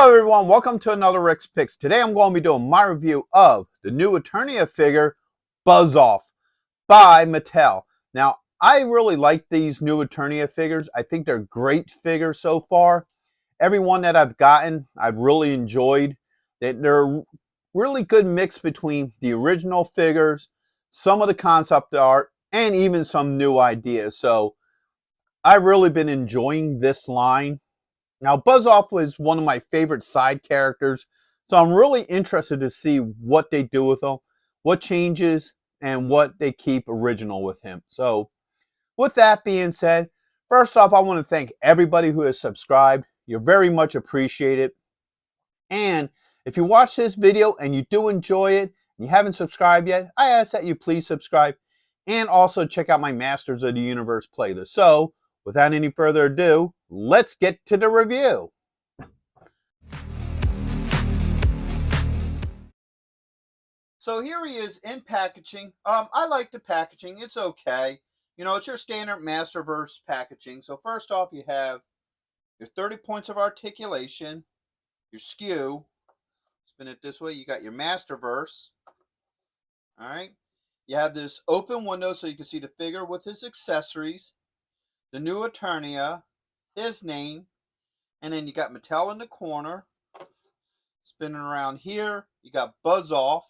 Hello everyone, welcome to another Rick's Picks. Today I'm going to be doing my review of the new Eternia figure, Buzz Off, by Mattel. Now, I really like these new Eternia figures. I think they're great figures so far. Every one that I've gotten, I've really enjoyed. They're a really good mix between the original figures, some of the concept art, and even some new ideas. So, I've really been enjoying this line. Now, Buzz Off was one of my favorite side characters, so I'm really interested to see what they do with him, what changes, and what they keep original with him. So, with that being said, first off, I want to thank everybody who has subscribed. You're very much appreciated. And if you watch this video and you do enjoy it, and you haven't subscribed yet, I ask that you please subscribe and also check out my Masters of the Universe playlist. So, without any further ado, let's get to the review. So here he is in packaging. I like the packaging. It's okay. You know, it's your standard Masterverse packaging. So first off, you have your 30 points of articulation, your skew. Spin it this way. You got your Masterverse. All right. You have this open window so you can see the figure with his accessories, the new Eternia, his name, and then you got Mattel in the corner. Spinning around here, you got Buzz Off.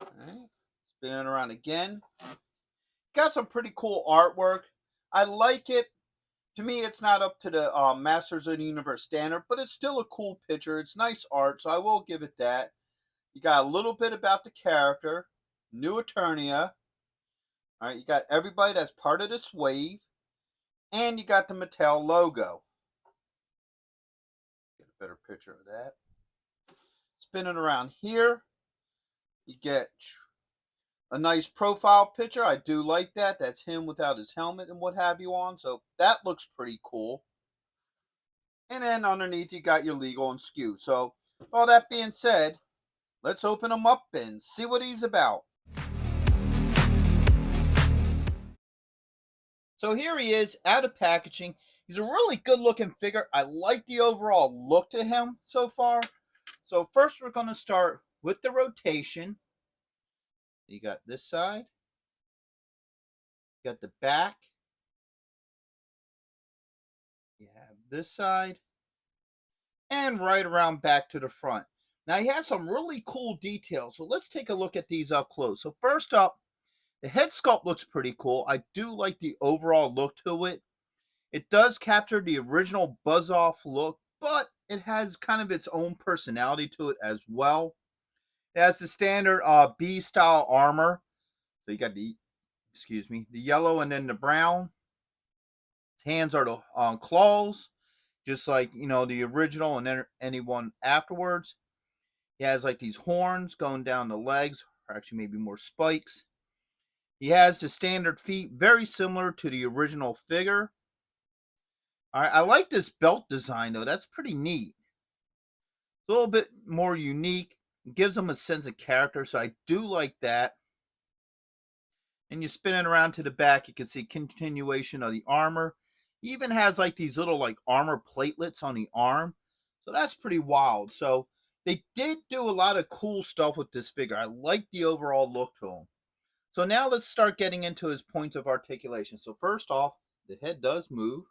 All right. Spinning around again. Got some pretty cool artwork. I like it. To me, it's not up to the Masters of the Universe standard, but it's still a cool picture. It's nice art, so I will give it that. You got a little bit about the character, new Eternia. All right, you got everybody that's part of this wave, and you got the Mattel logo. Get a better picture of that. Spinning around here, you get a nice profile picture. I do like that. That's him without his helmet and what have you on. So that looks pretty cool. And then underneath you got your legal and skew. So all that being said, let's open him up and see what he's about. So here he is out of packaging. He's a really good looking figure. I like the overall look to him so far. So first we're going to start with the rotation. You got this side. You got the back. You have this side. And right around back to the front. Now he has some really cool details. So let's take a look at these up close. So first up, the head sculpt looks pretty cool. I do like the overall look to it. It does capture the original Buzz Off look, but it has kind of its own personality to it as well. It has the standard B style armor. So you got the yellow and then the brown. His hands are the claws, just like, you know, the original and then anyone afterwards. He has like these horns going down the legs, or actually maybe more spikes. He has the standard feet, very similar to the original figure. All right, I like this belt design though. That's pretty neat. It's a little bit more unique. It gives him a sense of character, so I do like that. And you spin it around to the back, you can see continuation of the armor. He even has like these little like armor platelets on the arm. So that's pretty wild. So they did do a lot of cool stuff with this figure. I like the overall look to him. So now let's start getting into his points of articulation. So first off, the head does move.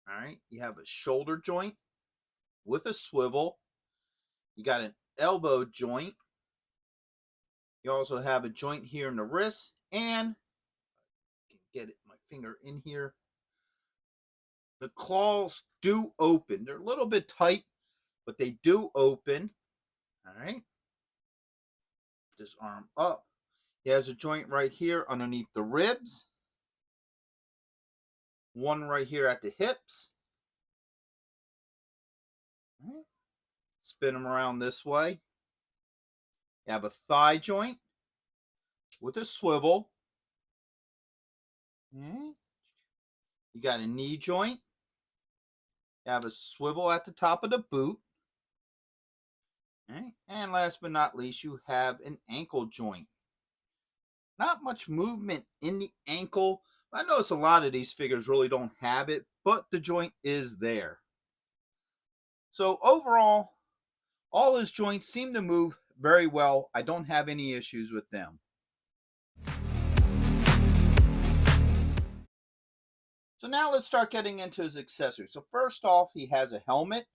All right, you have a shoulder joint with a swivel. You got an elbow joint. You also have a joint here in the wrist, and I can get it, my finger in here. The claws do open. They're a little bit tight, but they do open. All right. This arm up. He has a joint right here underneath the ribs. One right here at the hips. All right. Spin them around this way. You have a thigh joint with a swivel. Okay. You got a knee joint. You have a swivel at the top of the boot. Okay. And last but not least, you have an ankle joint. Not much movement in the ankle. I notice a lot of these figures really don't have it, but the joint is there. So overall, all his joints seem to move very well. I don't have any issues with them. So now let's start getting into his accessories. So first off, he has a helmet.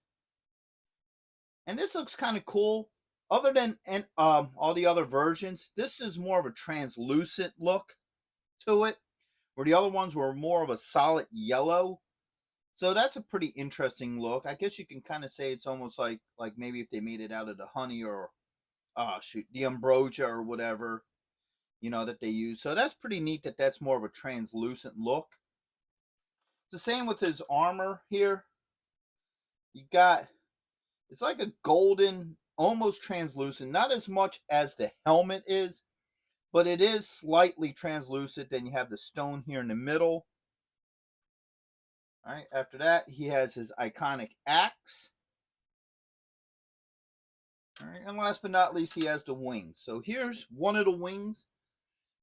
And this looks kind of cool. Other than all the other versions, this is more of a translucent look to it, where the other ones were more of a solid yellow. So that's a pretty interesting look. I guess you can kind of say it's almost like maybe if they made it out of the honey or the ambrosia or whatever, that they use. So that's pretty neat that that's more of a translucent look. It's the same with his armor here. You got, it's like a golden, almost translucent, not as much as the helmet is, but it is slightly translucent. Then you have the stone here in the middle. All right, after that, he has his iconic axe. All right, and last but not least, he has the wings. So here's one of the wings.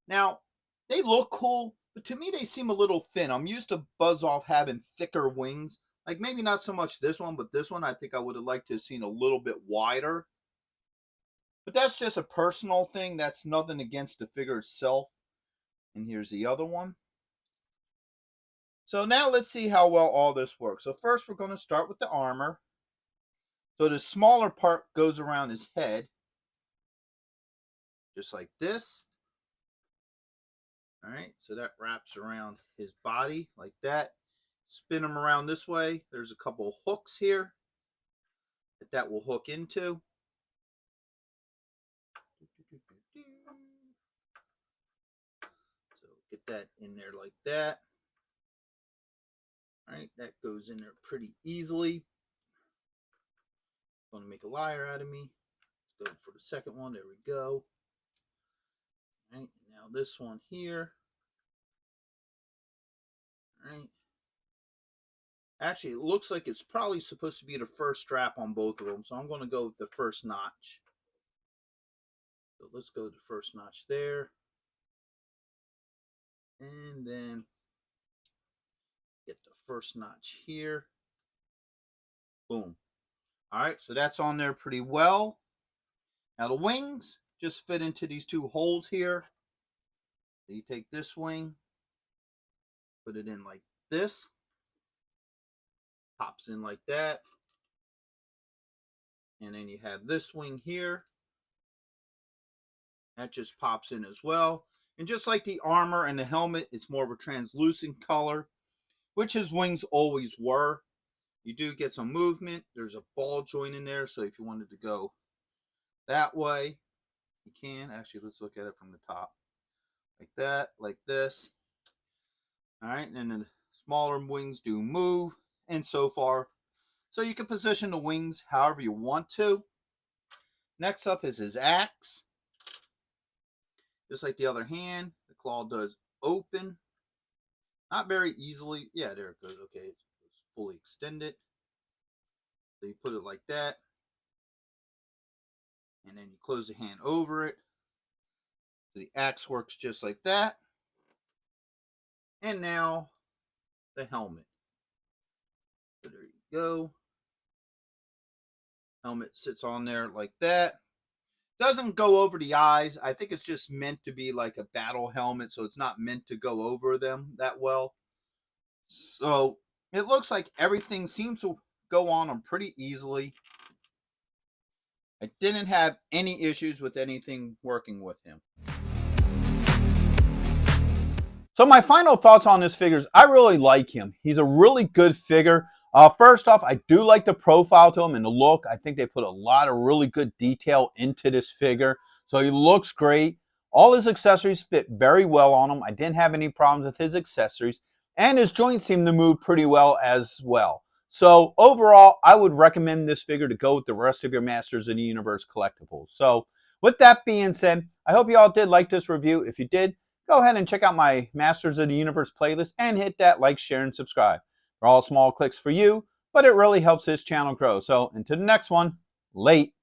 Now, they look cool, but to me, they seem a little thin. I'm used to Buzz Off having thicker wings. Like maybe not so much this one, but this one I think I would have liked to have seen a little bit wider. But that's just a personal thing. That's nothing against the figure itself. And here's the other one. So now let's see how well all this works. So first we're going to start with the armor. So the smaller part goes around his head. Just like this. Alright, so that wraps around his body like that. Spin him around this way. There's a couple hooks here that will hook into. So get that in there like that. All right, that goes in there pretty easily. Going to make a liar out of me. Let's go for the second one. There we go. All right, now this one here. All right. Actually, it looks like it's probably supposed to be the first strap on both of them. So I'm going to go with the first notch. So let's go to the first notch there. And then get the first notch here. Boom. All right, so that's on there pretty well. Now the wings just fit into these two holes here. So you take this wing, put it in like this. Pops in like that. And then you have this wing here. That just pops in as well. And just like the armor and the helmet, it's more of a translucent color, which his wings always were. You do get some movement. There's a ball joint in there, so if you wanted to go that way, you can. Actually, let's look at it from the top. Like that, like this. All right, and then the smaller wings do move, and so far. So you can position the wings however you want to. Next up is his axe. Just like the other hand, the claw does open. Not very easily. Yeah, there it goes. Okay, it's fully extended. So you put it like that. And then you close the hand over it. So the axe works just like that. And now the helmet. So there you go. Helmet sits on there like that. Doesn't go over the eyes. I think it's just meant to be like a battle helmet, so it's not meant to go over them that well. So it looks like everything seems to go on them pretty easily. I didn't have any issues with anything working with him. So my final thoughts on this figure is I really like him. He's a really good figure. First off, I do like the profile to him and the look. I think they put a lot of really good detail into this figure. So he looks great. All his accessories fit very well on him. I didn't have any problems with his accessories. And his joints seem to move pretty well as well. So overall, I would recommend this figure to go with the rest of your Masters of the Universe collectibles. So with that being said, I hope you all did like this review. If you did, go ahead and check out my Masters of the Universe playlist and hit that like, share, and subscribe. They're all small clicks for you, but it really helps this channel grow. So until the next one, late.